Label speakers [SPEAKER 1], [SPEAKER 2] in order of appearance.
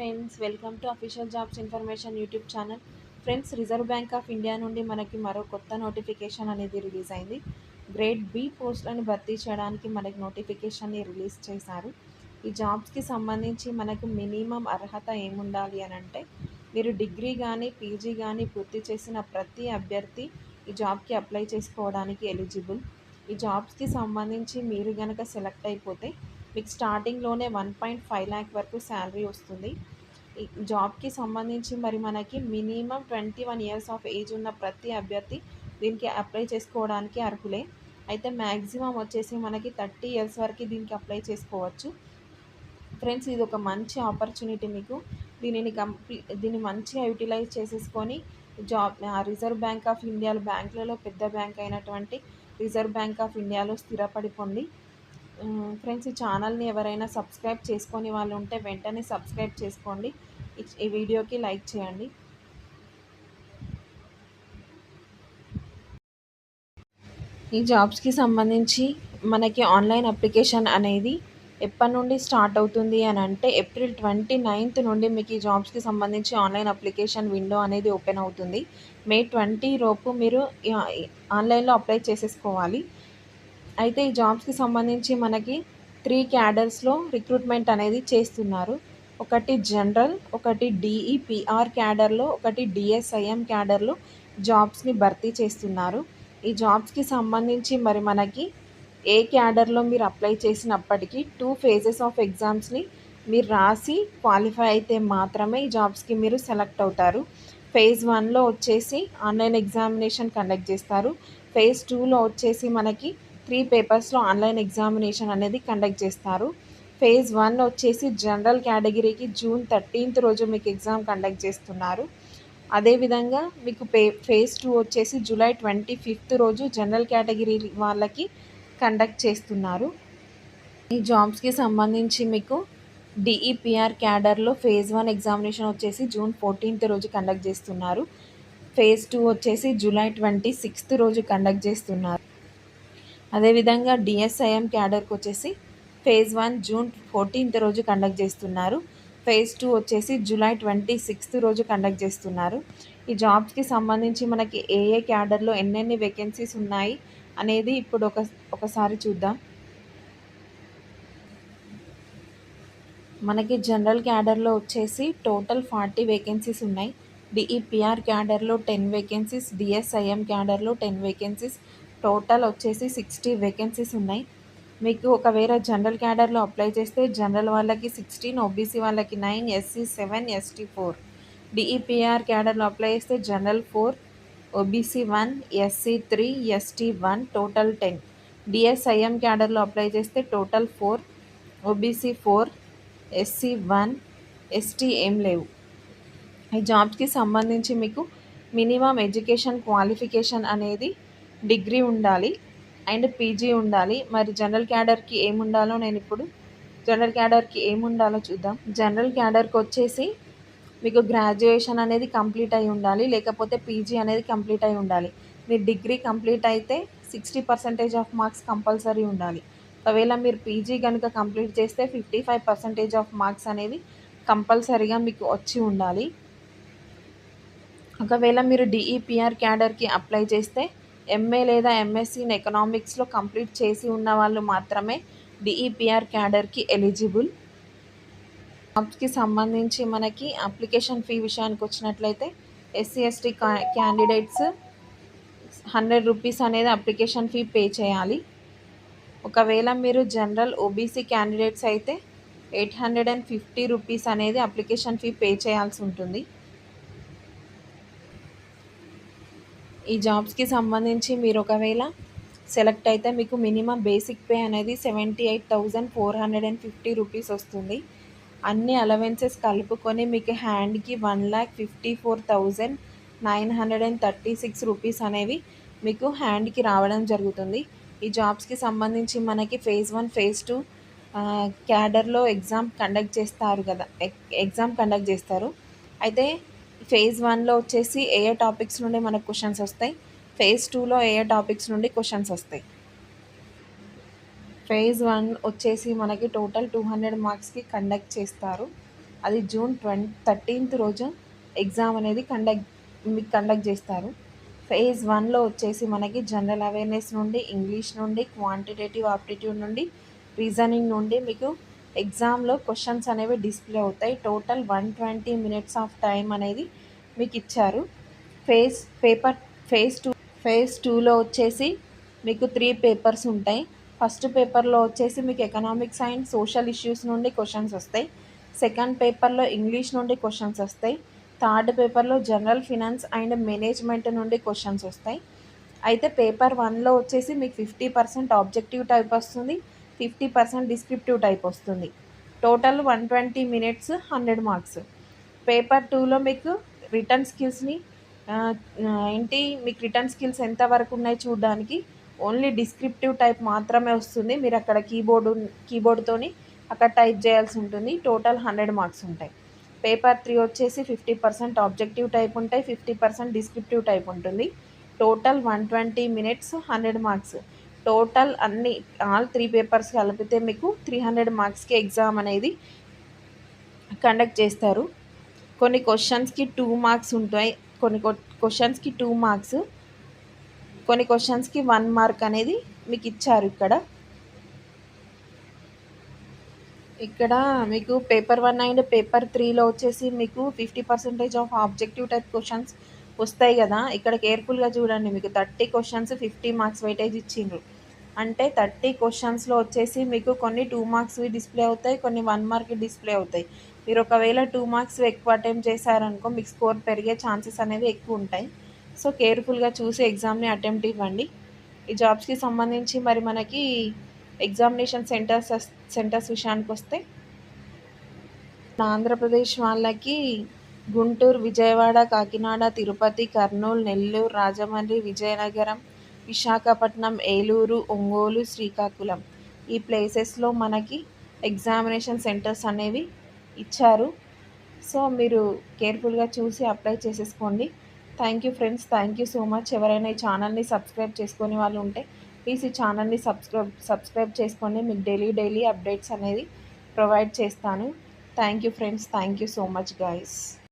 [SPEAKER 1] Friends, welcome to official jobs information YouTube channel. Friends, reserve bank of India నుండి మనకి మరో కొత్త notification అనేది రిలీజ్ అయింది. గ్రేడ్ బి పోస్టులను భర్తీ చేయడానికి మనకి నోటిఫికేషన్ని రిలీజ్ చేశారు. ఈ జాబ్స్కి సంబంధించి మనకు మినిమం అర్హత ఏముండాలి అని అంటే, మీరు డిగ్రీ కానీ పీజీ కానీ పూర్తి చేసిన ప్రతి అభ్యర్థి ఈ జాబ్కి అప్లై చేసుకోవడానికి ఎలిజిబుల్. ఈ జాబ్స్కి సంబంధించి మీరు కనుక సెలెక్ట్ అయిపోతే మీకు స్టార్టింగ్లోనే 1.5 ల్యాక్ వరకు శాలరీ వస్తుంది. ఈ జాబ్కి సంబంధించి మరి మనకి మినిమం 21 ఇయర్స్ ఆఫ్ ఏజ్ ఉన్న ప్రతి అభ్యర్థి దీనికి అప్లై చేసుకోవడానికి అర్హులే. అయితే మ్యాక్సిమం వచ్చేసి మనకి 30 ఇయర్స్ వరకు దీనికి అప్లై చేసుకోవచ్చు. ఫ్రెండ్స్, ఇది ఒక మంచి ఆపర్చునిటీ మీకు. దీన్ని మంచిగా యూటిలైజ్ చేసేసుకొని రిజర్వ్ బ్యాంక్ ఆఫ్ ఇండియాలో బ్యాంకులలో పెద్ద బ్యాంక్ అయినటువంటి రిజర్వ్ బ్యాంక్ ఆఫ్ ఇండియాలో స్థిరపడిపోండి. ఫ్రెండ్స్, ఈ ఛానల్ని ఎవరైనా సబ్స్క్రైబ్ చేసుకొని వాళ్ళు ఉంటే వెంటనే సబ్స్క్రైబ్ చేసుకోండి. ఈ వీడియోకి లైక్ చేయండి. ఈ జాబ్స్కి సంబంధించి మనకి ఆన్లైన్ అప్లికేషన్ అనేది ఎప్పటి నుండి స్టార్ట్ అవుతుంది అని అంటే, ఏప్రిల్ 29 నుండి మీకు ఈ జాబ్స్కి సంబంధించి ఆన్లైన్ అప్లికేషన్ విండో అనేది ఓపెన్ అవుతుంది. మే 20 లోపు మీరు ఆన్లైన్లో అప్లై చేసేసుకోవాలి. అయితే ఈ జాబ్స్కి సంబంధించి మనకి 3 క్యాడర్స్లో రిక్రూట్మెంట్ అనేది చేస్తున్నారు. ఒకటి జనరల్, ఒకటి డిఈపిఆర్ క్యాడర్లో, ఒకటి డిఎస్ఐఎం క్యాడర్లో జాబ్స్ని భర్తీ చేస్తున్నారు. ఈ జాబ్స్కి సంబంధించి మరి మనకి ఏ క్యాడర్లో మీరు అప్లై చేసినప్పటికీ 2 ఫేజెస్ ఆఫ్ ఎగ్జామ్స్ని మీరు రాసి క్వాలిఫై అయితే మాత్రమే ఈ జాబ్స్కి మీరు సెలెక్ట్ అవుతారు. ఫేజ్ 1లో వచ్చేసి ఆన్లైన్ ఎగ్జామినేషన్ కండక్ట్ చేస్తారు. ఫేజ్ 2లో వచ్చేసి మనకి 3 పేపర్స్లో ఆన్లైన్ ఎగ్జామినేషన్ అనేది కండక్ట్ చేస్తారు. ఫేజ్ 1 వచ్చేసి జనరల్ కేటగిరీకి జూన్ 13th రోజు మీకు ఎగ్జామ్ కండక్ట్ చేస్తున్నారు. అదేవిధంగా మీకు ఫేజ్ 2 వచ్చేసి జూలై 25th రోజు జనరల్ కేటగిరీ వాళ్ళకి కండక్ట్ చేస్తున్నారు. ఈ జాబ్స్కి సంబంధించి మీకు డిఈపిఆర్ క్యాడర్లో ఫేజ్ 1 ఎగ్జామినేషన్ వచ్చేసి జూన్ 14th రోజు కండక్ట్ చేస్తున్నారు. ఫేజ్ 2 వచ్చేసి జూలై 26th రోజు కండక్ట్ చేస్తున్నారు. అదేవిధంగా డిఎస్ఐఎం క్యాడర్కి వచ్చేసి ఫేజ్ 1 జూన్ 14th రోజు కండక్ట్ చేస్తున్నారు. ఫేజ్ 2 వచ్చేసి జూలై 26th రోజు కండక్ట్ చేస్తున్నారు. ఈ జాబ్స్కి సంబంధించి మనకి ఏ క్యాడర్లో ఎన్నెన్ని వేకెన్సీస్ ఉన్నాయి అనేది ఇప్పుడు ఒకసారి చూద్దాం. మనకి జనరల్ క్యాడర్లో వచ్చేసి టోటల్ 40 వేకెన్సీస్ ఉన్నాయి. డిఈపిఆర్ క్యాడర్లో 10 వేకెన్సీస్, డిఎస్ఐఎం క్యాడర్లో 10 వేకెన్సీస్, టోటల్ వచ్చేసి 60 వేకెన్సీస్ ఉన్నాయి. మీకు ఒకవేళ జనరల్ క్యాడర్లో అప్లై చేస్తే జనరల్ వాళ్ళకి 16, ఓబీసీ వాళ్ళకి 9, ఎస్సీ 7, ఎస్టీ 4. డిఈపిఆర్ క్యాడర్లో అప్లై చేస్తే general 4, OBC 1, SC 3, ST 1, total 10. DSIM క్యాడర్లో అప్లై చేస్తే టోటల్ 4, ఓబీసీ 4, ఎస్సీ 1, ఎస్టీ ఏం లేవు. ఈ జాబ్స్కి సంబంధించి మీకు మినిమం ఎడ్యుకేషన్ క్వాలిఫికేషన్ అనేది డిగ్రీ ఉండాలి అండ్ పీజీ ఉండాలి. మరి జనరల్ క్యాడర్కి ఏముండాలో చూద్దాం. జనరల్ క్యాడర్కి వచ్చేసి మీకు గ్రాడ్యుయేషన్ అనేది కంప్లీట్ అయి ఉండాలి, లేకపోతే పీజీ అనేది కంప్లీట్ అయి ఉండాలి. మీరు డిగ్రీ కంప్లీట్ అయితే 60% ఆఫ్ మార్క్స్ కంపల్సరీ ఉండాలి. ఒకవేళ మీరు పీజీ కనుక కంప్లీట్ చేస్తే 55% ఆఫ్ మార్క్స్ అనేవి కంపల్సరీగా మీకు వచ్చి ఉండాలి. ఒకవేళ మీరు డిఈపిఆర్ క్యాడర్కి అప్లై చేస్తే ఎంఏ లేదా ఎంఎస్సీ ఇన్ ఎకనామిక్స్లో కంప్లీట్ చేసి ఉన్న వాళ్ళు మాత్రమే డిఈపిఆర్ క్యాడర్కి ఎలిజిబుల్. జాబ్స్కి సంబంధించి మనకి అప్లికేషన్ ఫీ విషయానికి వచ్చినట్లయితే ఎస్సీ ఎస్టీ క్యాండిడేట్స్ 100 రూపీస్ అనేది అప్లికేషన్ ఫీ పే చేయాలి. ఒకవేళ మీరు జనరల్ ఓబీసీ క్యాండిడేట్స్ అయితే 850 రూపీస్ అనేది అప్లికేషన్ ఫీ పే చేయాల్సి ఉంటుంది. ఈ జాబ్స్కి సంబంధించి మీరు ఒకవేళ సెలెక్ట్ అయితే మీకు మినిమం బేసిక్ పే అనేది 78,450 రూపీస్ వస్తుంది. అన్ని అలవెన్సెస్ కలుపుకొని మీకు హ్యాండ్కి 1,54,936 రూపీస్ అనేవి మీకు హ్యాండ్కి రావడం జరుగుతుంది. ఈ జాబ్స్కి సంబంధించి మనకి ఫేజ్ 1, ఫేజ్ 2 క్యాడర్లో ఎగ్జామ్ కండక్ట్ చేస్తారు. అయితే ఫేజ్ 1లో వచ్చేసి ఏ టాపిక్స్ నుండి మనకు క్వశ్చన్స్ వస్తాయి, ఫేజ్ 2లో ఏ టాపిక్స్ నుండి క్వశ్చన్స్ వస్తాయి. ఫేజ్ 1 వచ్చేసి మనకి టోటల్ 200 మార్క్స్కి కండక్ట్ చేస్తారు. అది జూన్ 13th రోజు ఎగ్జామ్ అనేది కండక్ట్ చేస్తారు. ఫేజ్ 1లో వచ్చేసి మనకి జనరల్ అవేర్నెస్ నుండి, ఇంగ్లీష్ నుండి, క్వాంటిటేటివ్ ఆప్టిట్యూడ్ నుండి, రీజనింగ్ నుండి మీకు ఎగ్జామ్లో క్వశ్చన్స్ అనేవి డిస్ప్లే అవుతాయి. టోటల్ 120 మినిట్స్ ఆఫ్ టైం అనేది మీకు ఇచ్చారు. Phase paper phase two phase టూలో వచ్చేసి మీకు 3 పేపర్స్ ఉంటాయి. ఫస్ట్ పేపర్లో వచ్చేసి మీకు ఎకనామిక్స్ అండ్ సోషల్ ఇష్యూస్ నుండి క్వశ్చన్స్ వస్తాయి. సెకండ్ పేపర్లో ఇంగ్లీష్ నుండి క్వశ్చన్స్ వస్తాయి. థర్డ్ పేపర్లో జనరల్ ఫినాన్స్ అండ్ మేనేజ్మెంట్ నుండి క్వశ్చన్స్ వస్తాయి. అయితే పేపర్ 1లో వచ్చేసి మీకు 50% ఆబ్జెక్టివ్ టైప్ వస్తుంది, 50% డిస్క్రిప్టివ్ టైప్ వస్తుంది. Total 120 minutes 100 marks. పేపర్ 2లో మీకు రిటర్న్ స్కిల్స్ని మీకు రిటర్న్ స్కిల్స్ ఎంతవరకు ఉన్నాయి చూడడానికి ఓన్లీ డిస్క్రిప్టివ్ టైప్ మాత్రమే వస్తుంది. మీరు అక్కడ కీబోర్డ్తోని అక్కడ టైప్ చేయాల్సి ఉంటుంది. టోటల్ 100 మార్క్స్ ఉంటాయి. పేపర్ 3 వచ్చేసి 50% ఆబ్జెక్టివ్ టైప్ ఉంటాయి, 50% డిస్క్రిప్టివ్ టైప్ ఉంటుంది. Total 120 minutes 100 marks. Total all 3 papers కలిపితే మీకు 300 మార్క్స్కి ఎగ్జామ్ అనేది కండక్ట్ చేస్తారు. కొన్ని క్వశ్చన్స్కి 2 మార్క్స్ ఉంటాయి, కొన్ని క్వశ్చన్స్కి 2 మార్క్స్, కొన్ని క్వశ్చన్స్కి 1 మార్క్ అనేది మీకు ఇచ్చారు. ఇక్కడ మీకు పేపర్ 1 అండ్ పేపర్ 3లో వచ్చేసి మీకు 50% ఆఫ్ ఆబ్జెక్టివ్ టైప్ క్వశ్చన్స్ వస్తాయి కదా. ఇక్కడ కేర్ఫుల్గా చూడండి, మీకు 30 క్వశ్చన్స్ 50 మార్క్స్ వెయిటేజ్ ఇచ్చిండ్రు. అంటే 30 క్వశ్చన్స్లో వచ్చేసి మీకు కొన్ని 2 మార్క్స్వి డిస్ప్లే అవుతాయి, కొన్ని 1 మార్క్ డిస్ప్లే అవుతాయి. మీరు ఒకవేళ 2 మార్క్స్ ఎక్కువ అటెంప్ట్ చేశారనుకో మీకు స్కోర్ పెరిగే ఛాన్సెస్ అనేవి ఎక్కువ ఉంటాయి. సో కేర్ఫుల్గా చూసి ఎగ్జామ్ని అటెంప్ట్ ఇవ్వండి. ఈ జాబ్స్కి సంబంధించి మరి మనకి ఎగ్జామినేషన్ సెంటర్స్ విషయానికి వస్తే ఆంధ్రప్రదేశ్ వాళ్ళకి గుంటూరు, విజయవాడ, కాకినాడ, తిరుపతి, కర్నూలు, నెల్లూరు, రాజమండ్రి, విజయనగరం, విశాఖపట్నం, ఏలూరు, ఒంగోలు, శ్రీకాకుళం ఈ ప్లేసెస్లో మనకి ఎగ్జామినేషన్ సెంటర్స్ అనేవి ఇచ్చారు. సో మీరు కేర్ఫుల్గా చూసి అప్లై చేసేసుకోండి. Thank you friends, thank you so much. ఎవరైనా ఈ ఛానల్ని సబ్స్క్రైబ్ చేసుకునే వాళ్ళు ఉంటే ప్లీజ్ ఈ ఛానల్ని సబ్స్క్రైబ్ చేసుకోండి. మీకు డైలీ అప్డేట్స్ అనేది ప్రొవైడ్ చేస్తాను. Thank you friends, thank you so much guys.